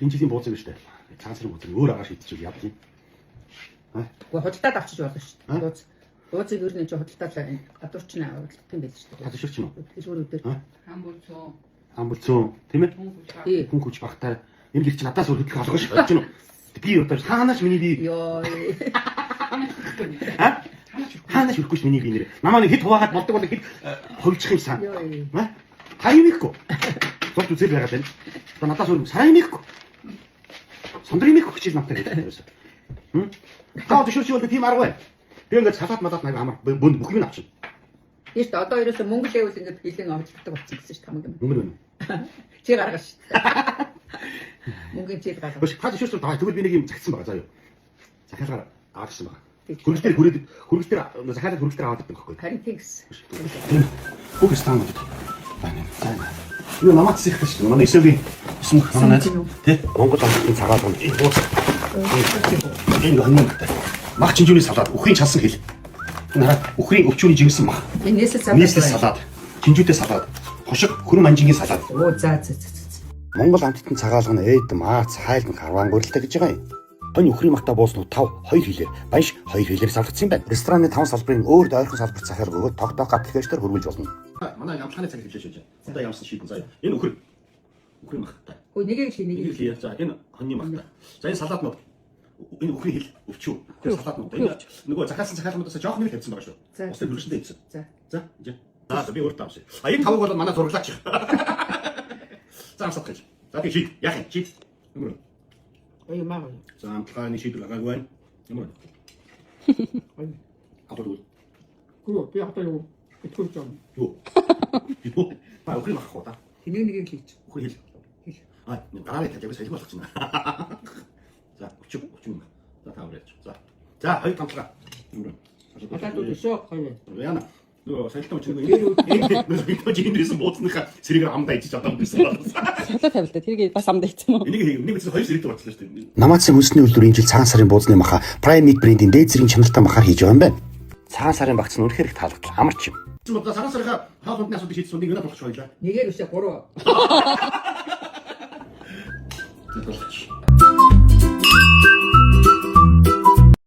Энэ жилийн бууцаг шүү дээ. Цагаан сарын бууцаг өөр агаар шийдчих яа тийм. Уу худалдаад авчиж болно шүү дээ. Бууцыг ер нь чи худалдаад гадуурч нь авах юм байл шүү дээ. Хадширч нь. Тэшүүрүүдээр Амбулцоо тийм ээ? Хүн хүч багтаа энэ гэр чи надаас өөр хөдлөх алга шүү дээ. Би одоо хаанаач миний би ёо. Хаанаач өрөхгүй миний би нэр. Намаа нэг хэд хуваагаад болдог бол хэд хөвчих юмсан. Та юм ихгүй. Зогт үзэл байгаа тань. Одоо надаас өөр сарай юм ихгүй. Сандрын их хүчил надтай гэдэг юм. Таа төшөөч бол тийм арга байна. Би ингээд салаад малаад нэг амар бүнд бүх юм авчихна. Тийш дээ одоо ерөөсө мөнгө лээвэл ингээд хилэн авч чаддаг болсон гэсэн шүү дээ хамаг юм. Мөнгө нь. Чи гаргаж шүү. Мөнгө чи гаргаж. Өш та төшөөч бол тэгвэл би нэг юм цагсан байгаа заа юу. Захиалгаар авчихсан байгаа. Хөргөлтөр хүрээд хөргөлтөр захиалгаар хөргөлтөр аваад байдаг байхгүй. Харин тэгс. Бүх станд. Энэ намаач их гэж манай эсэгийн эсмх манай тий Монгол амтны цагаал гоо энэ бууц. Энэ хоногтой. Мах чинжүүний салаад үхрийн чалсан хэл. Нараа үхрийн өвчүүний жигсэн мах. Энэ нийслэл салаад. Чинжүүтэй салаад. Хошиг хөрөн манжингийн салаад. Оо за. Монгол амтны цагаалга нь ээд маац хайлт харван гурилтай гэж байгаа юм. Хонь үхрийн махта бууснууд 5 2 хэлээр баяш 2 хэлээр салгацсан байна. Рестораны 5 салбарын өөр ойрхон салбар захиалга өгөөд тогтоох гап гэхээчээр хөрвүүлж болно. Манай ямтханы цаг хэлж шээж. Одоо ямсан шийдэн заяа. Энэ үхрийн махтай. Хөө нэгийг хий. За энэ хоньны махтай. За энэ салаатнууд энэ үхрийн хэл өвчүү. Тэр салаатнууд энэ нөгөө захиалсан захиалгуудаас жоох нэг тавьсан байгаа шүү. Бас тэр хөршөндөө ийдсэн. За энэ. За би өөртөө авсан. А энэ тавг бол манай зураглаач. За амсах гэж. За би шийд. Яах юм шийд. Ямар. Ой маа. За амтханы шийдэл агаагүй байна. Ямар. Апол. Гүр би хатаа юу итгэж байгаа. Юу. Юу. Ба үхрийн мах хоо та. Нэгийг хийж. Үхрийн хэл. А гараа тавьж солих болгочихно. За өчөг. За тавраач. За хоёр тамтлага. Атаад өсөө хоёр. Яна. Нөгөө салхитан өчөг энэ жинээс бууцныхаа сэргээр амдаа ичиж одоо гэсэн байна. Салаа тавилтаа тэрийг бас амдаа ицсэн мó. Энийг биз хоёр сэрэгтэй болчихлоо шүү дээ. Намаацын хүнсний үйлдвэр энэ жил цагаан сарын бууцны маха Prime Meat брендийн дээд зэргийн чанартай махаар хийж байгаа юм байна. Цагаан сарын багц нь үнэхээр их таалагдсан. Амарч юм. Одоо цагаан сарынхаа хаалганы асуудыг шийдсэн нэг надад болгоч хоёлаа. Нэгээр өсөө 3. Тэгэлч.